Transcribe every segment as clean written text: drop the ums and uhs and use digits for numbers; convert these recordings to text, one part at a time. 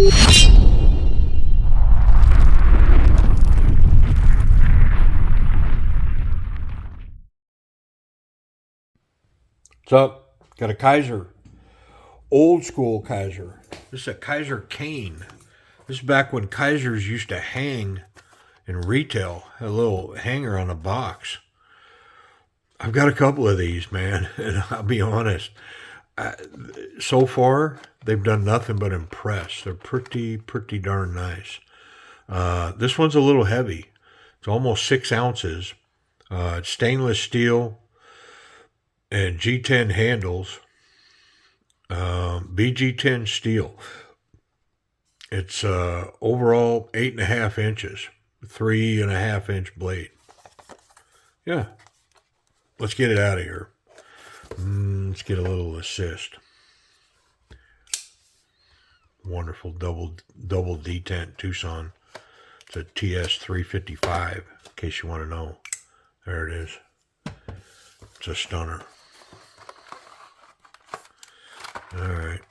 What's up? Got a Kizer, old school Kizer. This is a Kizer Kane. This is back when Kizers used to hang in retail, had a little hanger on a box. I've got a couple of these, man, and I'll be honest. So far, they've done nothing but impress. They're pretty darn nice. This one's a little heavy. It's almost 6 ounces. It's stainless steel and G10 handles. BG10 steel. It's overall 8.5 inches, 3.5 inch blade. Yeah, let's get it out of here. Let's get a little assist. Wonderful double detent twosun. It's a TS355, in case you want to know. There it is. It's a stunner. All right.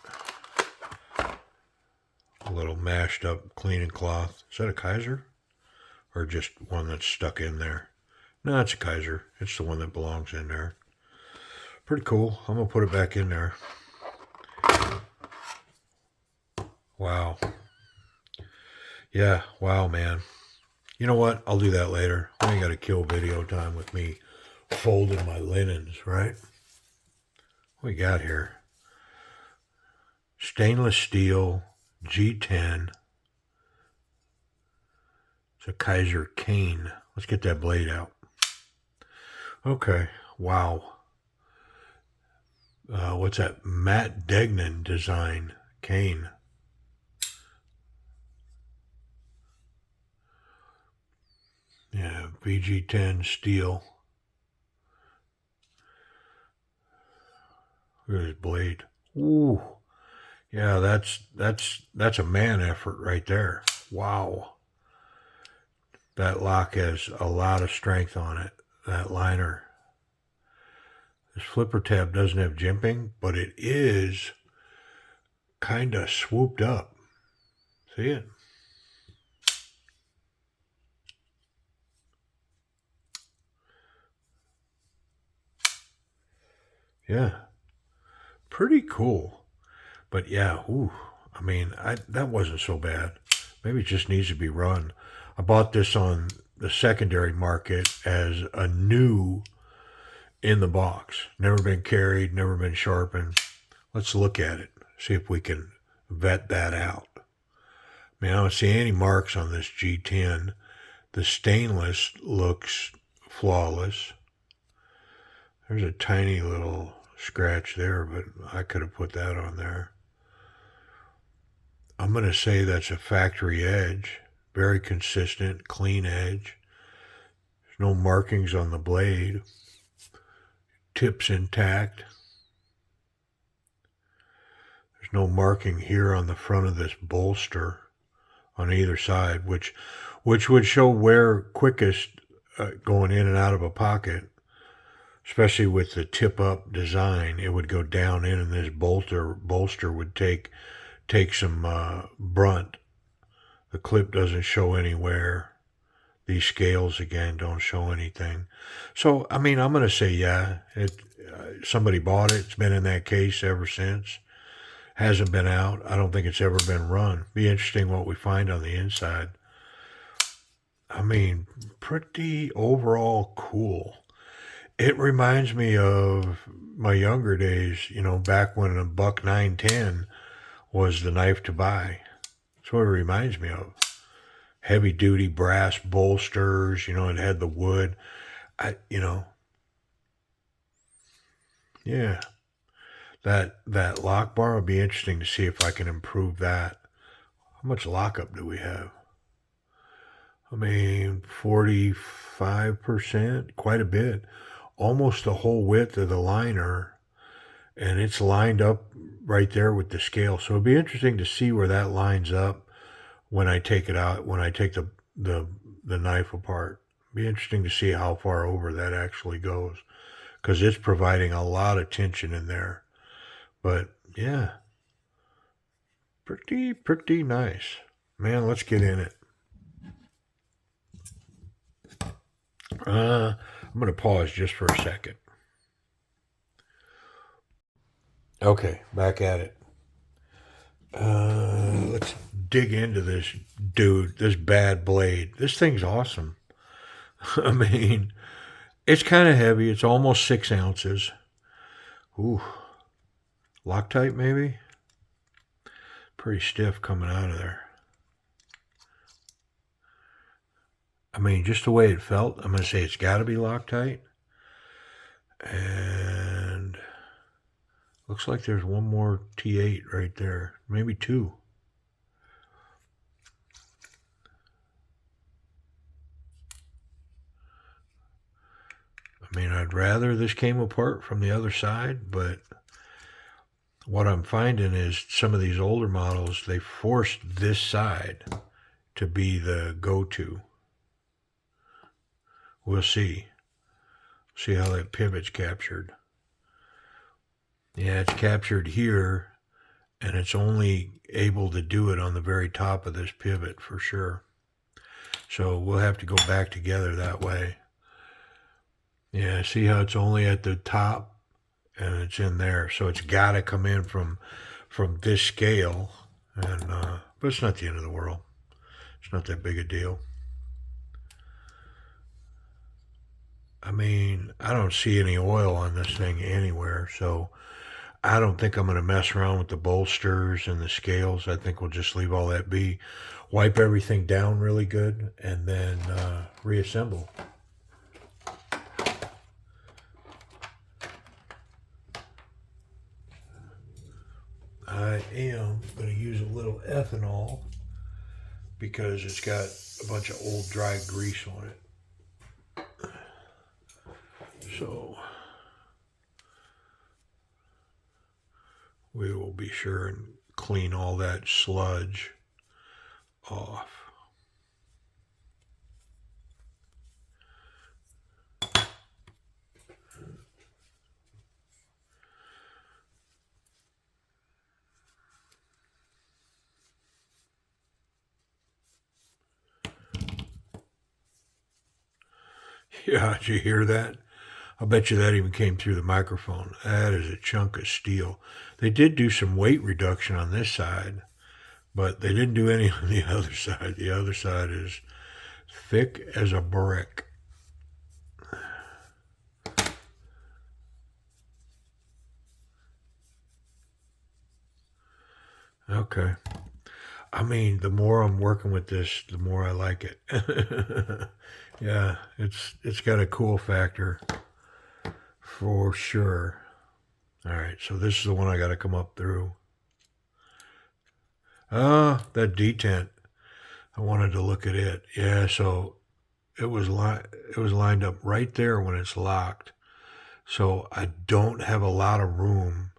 A little mashed up cleaning cloth. Is that a Kizer? Or just one that's stuck in there? No, it's a Kizer. It's the one that belongs in there. Pretty cool. I'm going to put it back in there. Wow. Yeah, wow, man. You know what? I'll do that later. I ain't got to kill video time with me folding my linens, right? What we got here? Stainless steel, G10. It's a Kizer Kane. Let's get that blade out. Okay, wow. What's that? Matt Degnan design Kane. Yeah, BG10 steel. Look at his blade. Ooh. Yeah, that's a man effort right there. Wow. That lock has a lot of strength on it. That liner. This flipper tab doesn't have jimping, but it is kind of swooped up. See it? Yeah. Pretty cool. But yeah, ooh, I mean, that wasn't so bad. Maybe it just needs to be run. I bought this on the secondary market as a new in the box. Never been carried, never been sharpened. Let's look at it, see if we can vet that out. I mean, I don't see any marks on this G10. The stainless looks flawless. There's a tiny little scratch there, but I could have put that on there. I'm going to say that's a factory edge. Very consistent, clean edge. There's no markings on the blade. Tip's intact. There's no marking here on the front of this bolster on either side, which would show wear quickest going in and out of a pocket. Especially with the tip-up design, it would go down in, and this bolster would take some brunt. The clip doesn't show anywhere. These scales, again, don't show anything. So, I mean, I'm going to say, yeah, somebody bought it. It's been in that case ever since. Hasn't been out. I don't think it's ever been run. Be interesting what we find on the inside. I mean, pretty overall cool. It reminds me of my younger days, you know, back when a buck 910 was the knife to buy. That's what it reminds me of. Heavy duty brass bolsters, you know, it had the wood. Yeah. That lock bar would be interesting to see if I can improve that. How much lockup do we have? I mean, 45%, quite a bit. Almost the whole width of the liner, and it's lined up right there with the scale. So it'd be interesting to see where that lines up when I take it out, when I take the knife apart. Be interesting to see how far over that actually goes, because it's providing a lot of tension in there. But yeah, pretty nice. Man, let's get in it. I'm going to pause just for a second. Okay, back at it. Let's dig into this dude, this bad blade. This thing's awesome. I mean, it's kind of heavy. It's almost 6 ounces. Ooh, Loctite maybe? Pretty stiff coming out of there. I mean, just the way it felt, I'm going to say it's got to be Loctite. And looks like there's one more T8 right there. Maybe 2. I mean, I'd rather this came apart from the other side, but what I'm finding is some of these older models, they forced this side to be the go-to. We'll see. See how that pivot's captured. Yeah, it's captured here, and it's only able to do it on the very top of this pivot for sure. So we'll have to go back together that way. Yeah, see how it's only at the top and it's in there. So it's got to come in from this scale. And but it's not the end of the world. It's not that big a deal. I mean, I don't see any oil on this thing anywhere, so I don't think I'm going to mess around with the bolsters and the scales. I think we'll just leave all that be. Wipe everything down really good and then reassemble. I am going to use a little ethanol because it's got a bunch of old dry grease on it. So we will be sure and clean all that sludge off. Yeah, did you hear that? I bet you that even came through the microphone. That is a chunk of steel. They did do some weight reduction on this side, but they didn't do any on the other side. The other side is thick as a brick. Okay. I mean, the more I'm working with this, the more I like it. Yeah, it's got a cool factor for sure. All right, so this is the one I got to come up through. That detent. I wanted to look at it. Yeah, so it was lined up right there when it's locked. So I don't have a lot of room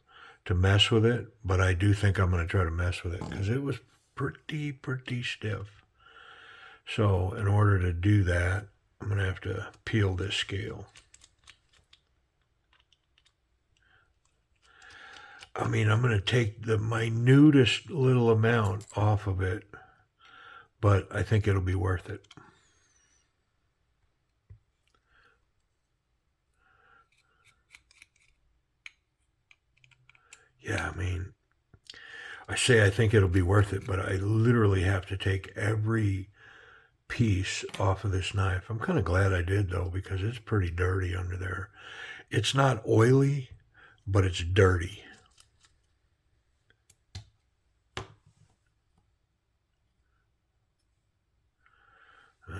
to mess with it, but I do think I'm going to try to mess with it because it was pretty stiff. So in order to do that, I'm going to have to peel this scale. I mean, I'm going to take the minutest little amount off of it, but I think it'll be worth it. Yeah, I mean, I say I think it'll be worth it, but I literally have to take every piece off of this knife. I'm kind of glad I did, though, because it's pretty dirty under there. It's not oily, but it's dirty.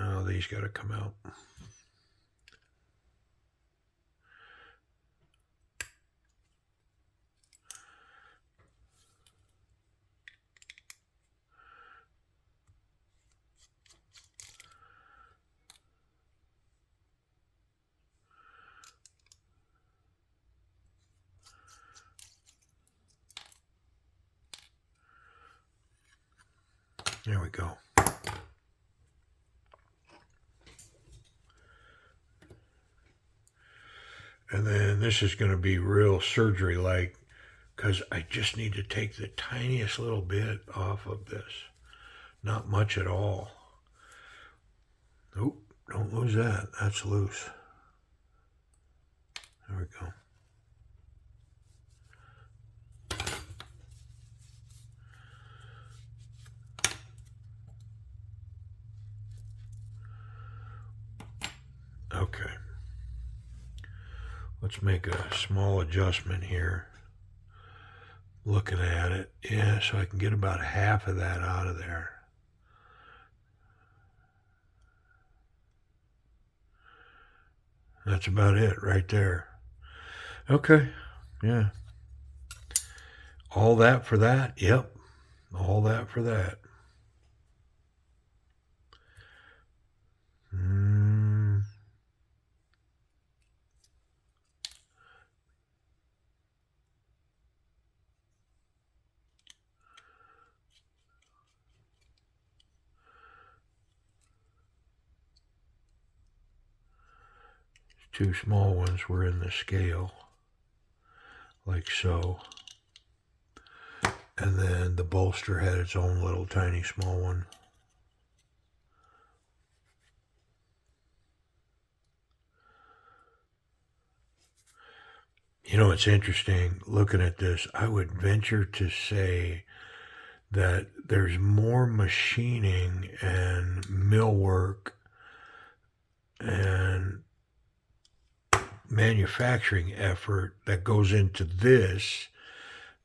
Oh, these got to come out. There we go. And then this is going to be real surgery-like because I just need to take the tiniest little bit off of this. Not much at all. Oop, don't lose that. That's loose. There we go. Okay. Let's make a small adjustment here. Looking at it. Yeah, so I can get about half of that out of there. That's about it right there. Okay. Yeah. All that for that? Yep. All that for that. Two small ones were in the scale, like so. And then the bolster had its own little tiny small one. You know, it's interesting looking at this. I would venture to say that there's more machining and millwork and manufacturing effort that goes into this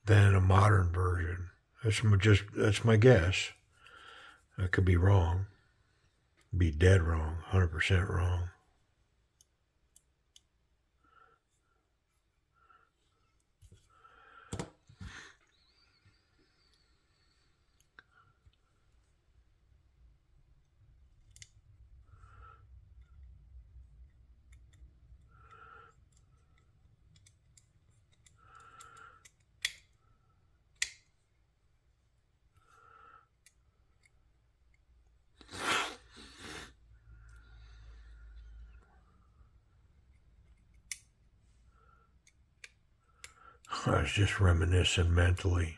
than a modern version. That's my guess. I could be wrong. Be dead wrong, 100% wrong. I was just reminiscing mentally.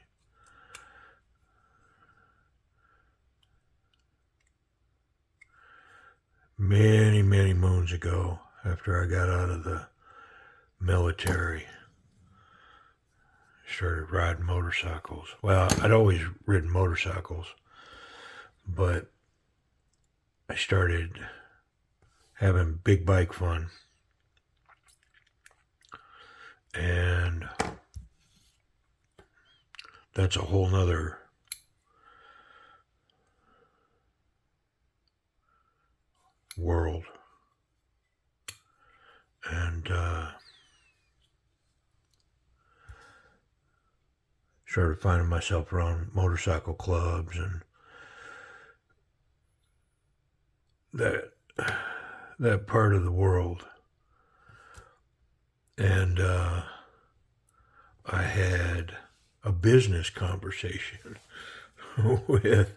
Many, many moons ago, after I got out of the military, started riding motorcycles. Well, I'd always ridden motorcycles, but I started having big bike fun. And that's a whole nother world. And started finding myself around motorcycle clubs and that part of the world. And I had a business conversation with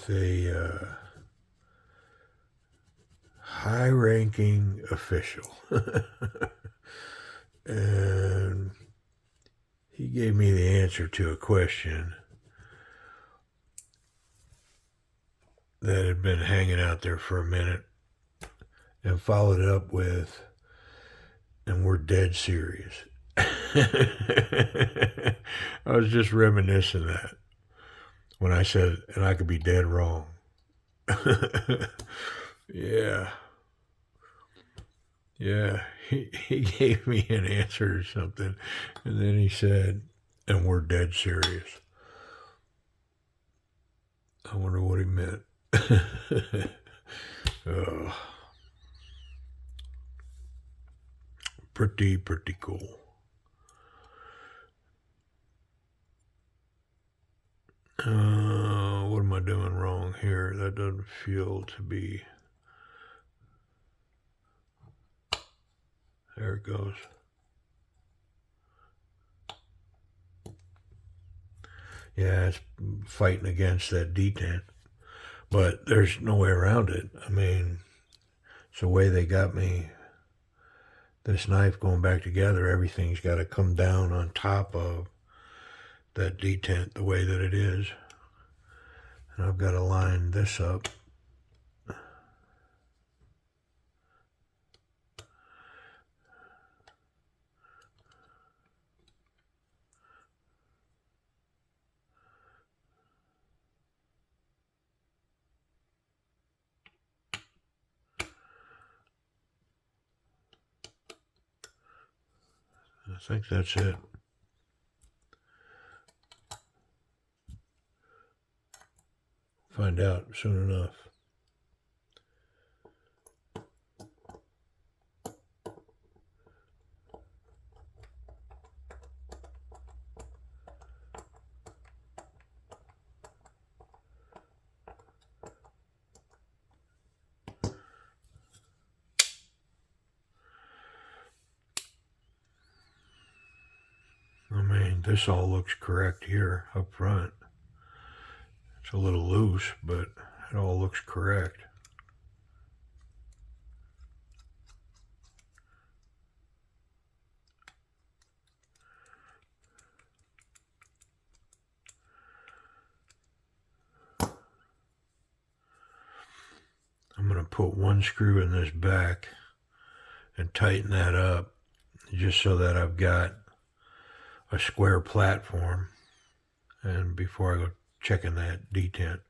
a high-ranking official. And he gave me the answer to a question that had been hanging out there for a minute, and followed it up with, and we're dead serious. I was just reminiscing that when I said, and I could be dead wrong. Yeah. Yeah. He gave me an answer or something, and then he said, and we're dead serious. I wonder what he meant. Oh. Pretty cool. What am I doing wrong here? That doesn't feel to be. There it goes. Yeah, it's fighting against that detent. But there's no way around it. I mean, it's the way they got me this knife going back together, everything's got to come down on top of that detent the way that it is. And I've got to line this up. I think that's it. Find out soon enough. I mean, this all looks correct here up front. It's a little loose, but it all looks correct. I'm going to put one screw in this back and tighten that up just so that I've got a square platform, and before I go checking that detent.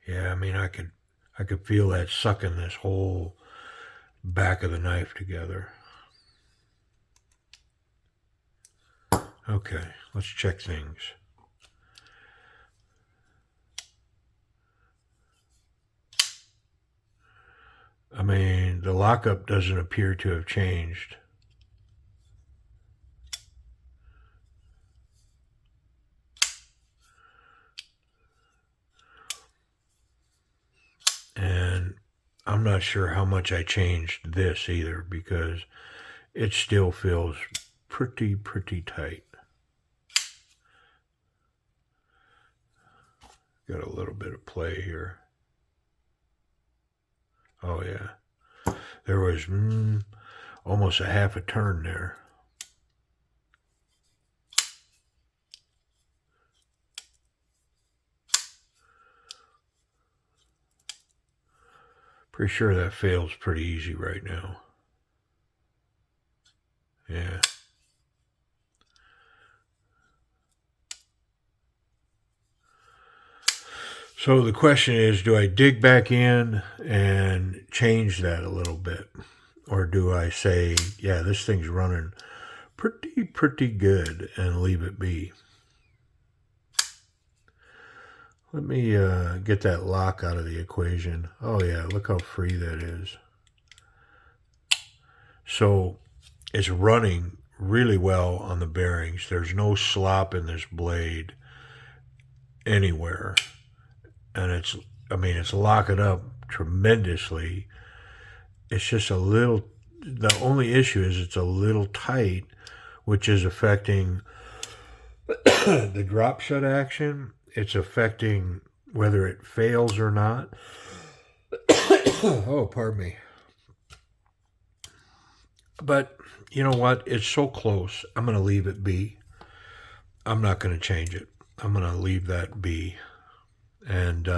Yeah, I mean, I could feel that sucking this whole back of the knife together. Okay, let's check things. I mean, the lockup doesn't appear to have changed. And I'm not sure how much I changed this either, because it still feels pretty tight. Got a little bit of play here. Oh yeah, there was almost a half a turn there. Pretty sure that fails pretty easy right now. Yeah. So the question is, do I dig back in and change that a little bit? Or do I say, yeah, this thing's running pretty good, and leave it be? Let me get that lock out of the equation. Oh yeah, look how free that is. So it's running really well on the bearings. There's no slop in this blade anywhere. And it's locking up tremendously. It's just a little, the only issue is it's a little tight, which is affecting the drop shut action. It's affecting whether it fails or not. Oh, pardon me. But you know what? It's so close. I'm going to leave it be. I'm not going to change it. I'm going to leave that be. And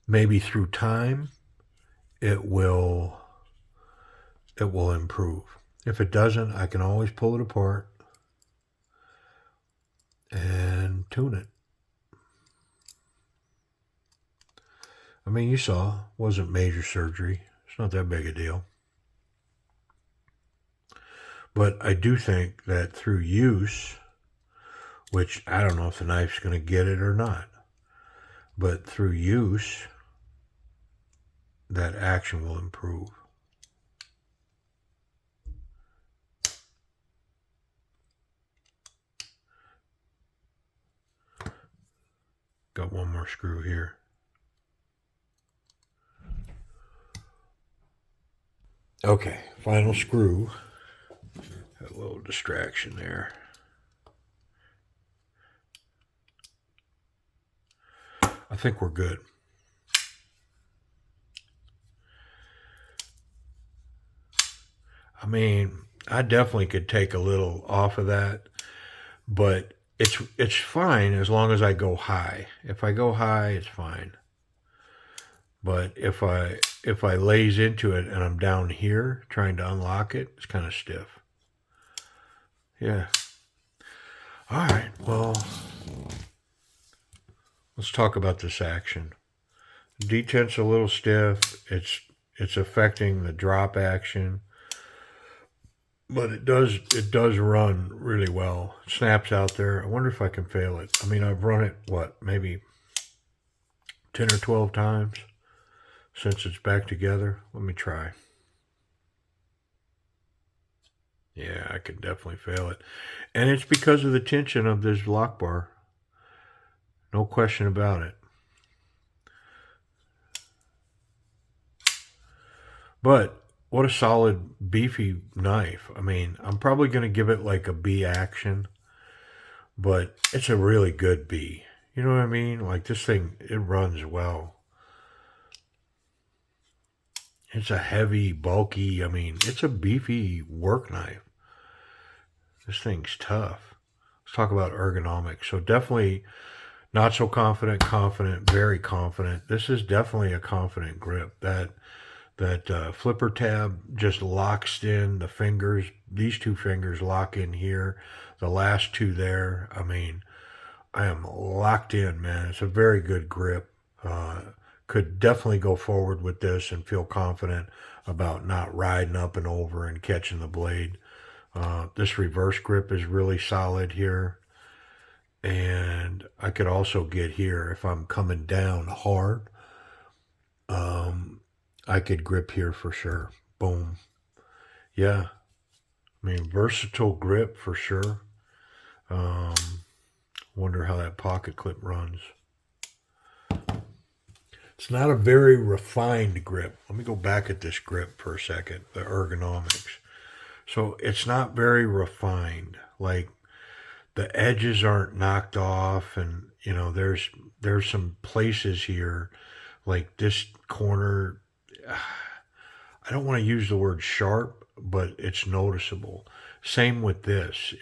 maybe through time, it will improve. If it doesn't, I can always pull it apart and tune it. I mean, you saw, it wasn't major surgery. It's not that big a deal. But I do think that through use, which I don't know if the knife's going to get it or not, but through use, that action will improve. Got one more screw here. Okay, final screw. Got a little distraction there. I think we're good. I mean, I definitely could take a little off of that, but it's fine as long as I go high. If I go high, it's fine. But if I lays into it and I'm down here trying to unlock it, it's kind of stiff. Yeah. All right. Well, let's talk about this action. Detent's a little stiff. It's affecting the drop action, but it does run really well. It snaps out there. I wonder if I can fail it. I mean, I've run it maybe 10 or 12 times since it's back together. Let me try. Yeah, I can definitely fail it. And it's because of the tension of this lock bar. No question about it. But what a solid, beefy knife. I mean, I'm probably going to give it like a B action, but it's a really good B. You know what I mean? Like this thing, it runs well. It's a heavy, bulky, I mean, it's a beefy work knife. This thing's tough. Let's talk about ergonomics. So definitely not so confident, confident, very confident. This is definitely a confident grip. That flipper tab just locks in the fingers. These two fingers lock in here. The last two there. I mean, I am locked in, man. It's a very good grip. Could definitely go forward with this and feel confident about not riding up and over and catching the blade. This reverse grip is really solid here. And I could also get here if I'm coming down hard. I could grip here for sure. Boom. Yeah. I mean, versatile grip for sure. Um, Wonder how that pocket clip runs. It's not a very refined grip. Let me go back at this grip for a second, the ergonomics. So it's not very refined. Like the edges aren't knocked off, and there's some places here, like this corner. I don't want to use the word sharp, but it's noticeable. Same with this.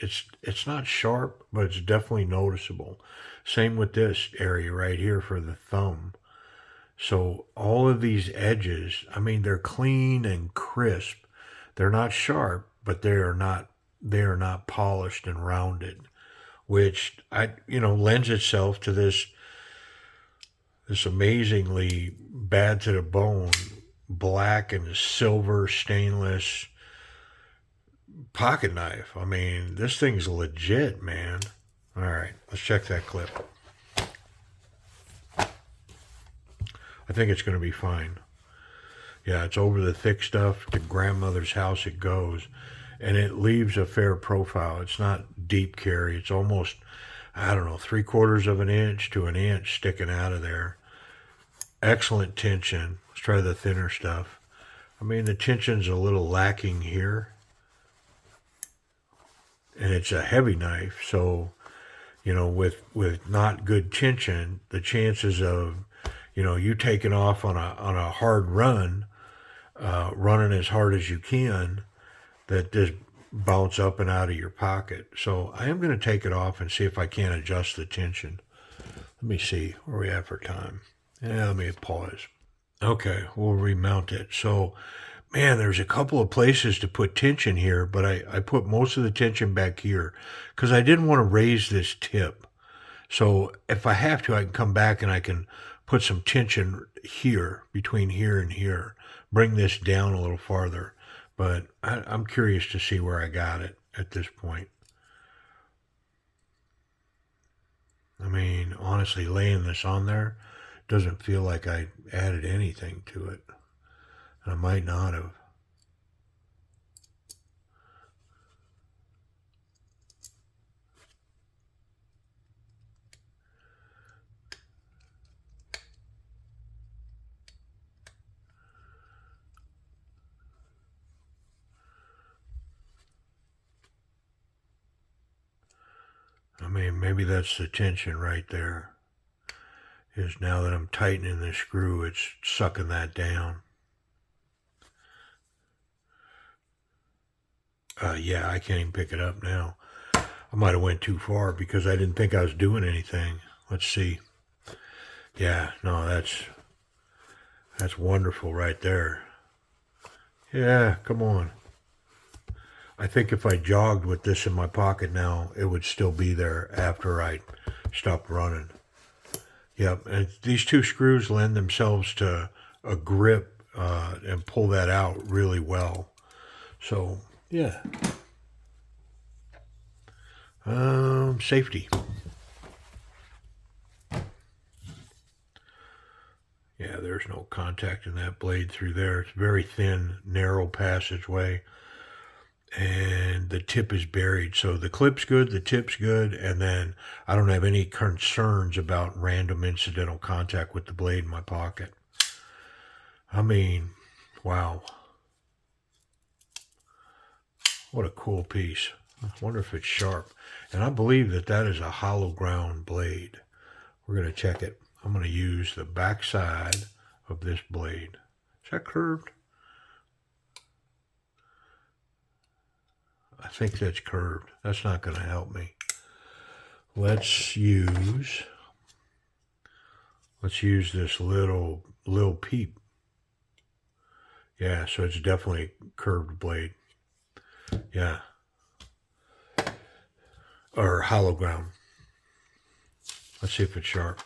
It's not sharp, but it's definitely noticeable. Same with this area right here for the thumb. So all of these edges, I mean, they're clean and crisp. They're not sharp, but they are not polished and rounded, which lends itself to this amazingly bad to the bone black and silver stainless pocket knife. I mean, this thing's legit, man. All right, let's check that clip. I think it's going to be fine. Yeah, it's over the thick stuff. To grandmother's house it goes. And it leaves a fair profile. It's not deep carry. It's almost, I don't know, 3/4 of an inch to an inch sticking out of there. Excellent tension. Let's try the thinner stuff. I mean, the tension's a little lacking here. And it's a heavy knife, so, with not good tension, the chances of, you taking off on a hard run, running as hard as you can, that just bounce up and out of your pocket. So I am going to take it off and see if I can adjust the tension. Let me see where we at for time. Yeah, let me pause. Okay, we'll remount it. So, man, there's a couple of places to put tension here, but I put most of the tension back here because I didn't want to raise this tip. So if I have to, I can come back and I can put some tension here, between here and here, bring this down a little farther. But I'm curious to see where I got it at this point. I mean, honestly, laying this on there doesn't feel like I added anything to it. And I might not have. I mean, maybe that's the tension right there. Is now that I'm tightening the screw, it's sucking that down. Yeah, I can't even pick it up now. I might have went too far because I didn't think I was doing anything. Let's see. Yeah, no, that's wonderful right there. Yeah, come on. I think if I jogged with this in my pocket now, it would still be there after I stopped running. Yep, and these two screws lend themselves to a grip and pull that out really well. So, yeah. Safety. Yeah, there's no contact in that blade through there. It's very thin, narrow passageway, and the tip is buried. So the clip's good, the tip's good, and then I don't have any concerns about random incidental contact with the blade in my pocket. I mean, wow. What a cool piece. I wonder if it's sharp. And I believe that that is a hollow ground blade. We're going to check it. I'm going to use the back side of this blade. Is that curved? I think that's curved. That's not going to help me. Let's use this little peep. Yeah, so it's definitely a curved blade. Yeah. Or hollow ground. Let's see if it's sharp.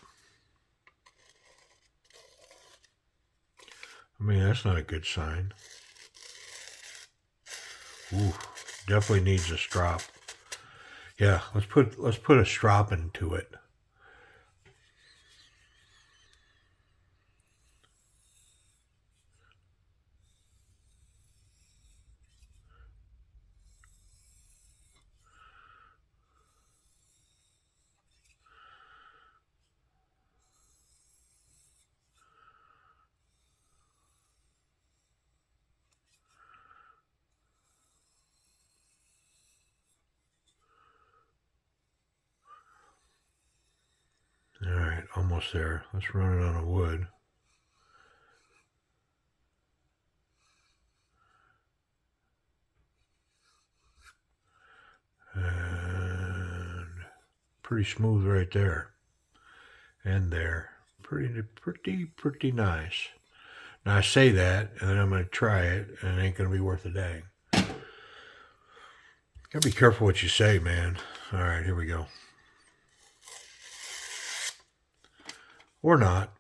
I mean, that's not a good sign. Ooh, definitely needs a strop. Yeah, let's put a strop into it. All right, almost there. Let's run it on a wood. And pretty smooth right there. And there. Pretty nice. Now I say that, and then I'm going to try it, and it ain't going to be worth a dang. Gotta be careful what you say, man. All right, here we go. Or not.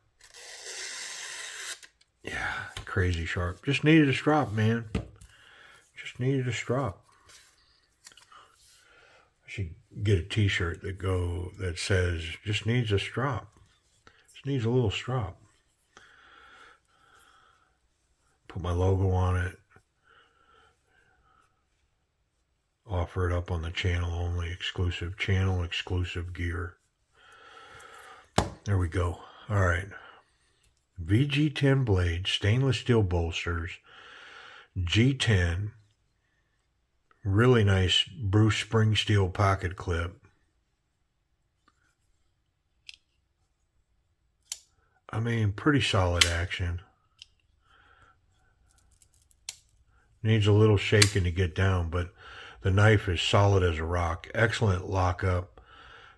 Yeah, crazy sharp. Just needed a strop, man. Just needed a strop. I should get a t-shirt that says just needs a strop. Just needs a little strop. Put my logo on it. Offer it up on the channel only, exclusive gear. There we go. All right. VG10 blade, stainless steel bolsters, G10, really nice Bruce spring steel pocket clip. I mean, pretty solid action. Needs a little shaking to get down, but the knife is solid as a rock. Excellent lockup.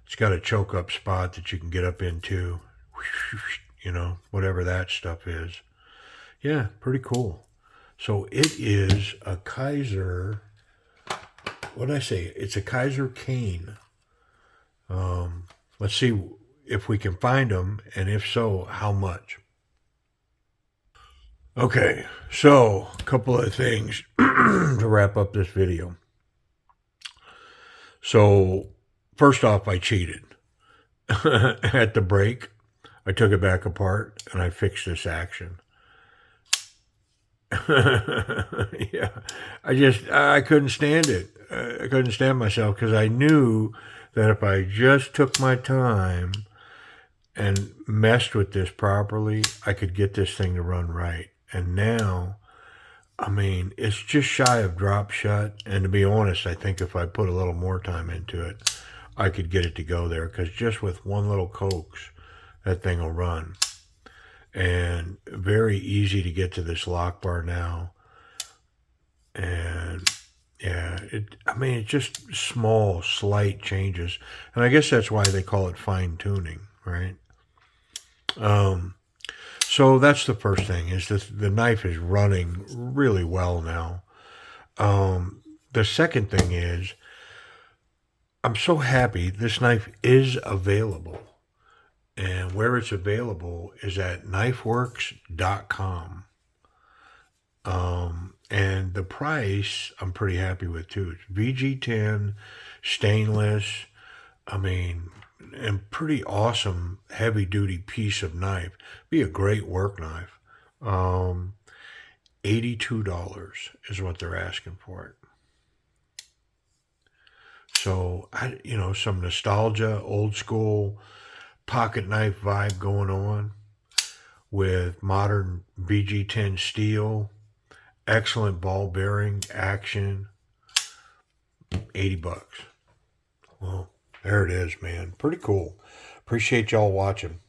It's got a choke up spot that you can get up into. You know, whatever that stuff is. Yeah, pretty cool. So it is a Kizer. What did I say? It's a Kizer Kane. Let's see if we can find them, and if so, how much. Okay, so a couple of things to wrap up this video. So first off, I cheated. At the break, I took it back apart and I fixed this action. Yeah, I couldn't stand it. I couldn't stand myself because I knew that if I just took my time and messed with this properly, I could get this thing to run right. And now, I mean, it's just shy of drop shut. And to be honest, I think if I put a little more time into it, I could get it to go there, because just with one little coax, that thing will run. And very easy to get to this lock bar now. And Yeah, I mean, it's just small, slight changes, and I guess that's why they call it fine tuning, right? Um, so that's the first thing is that the knife is running really well now. The second thing is I'm so happy this knife is available, and where it's available is at knifeworks.com. And the price I'm pretty happy with too. It's VG10, stainless. I mean, and pretty awesome heavy duty piece of knife. Be a great work knife. Um, $82 is what they're asking for it. So some nostalgia, old school pocket knife vibe going on with modern VG10 steel, excellent ball bearing action. $80. Well, there it is, man. Pretty cool. Appreciate y'all watching.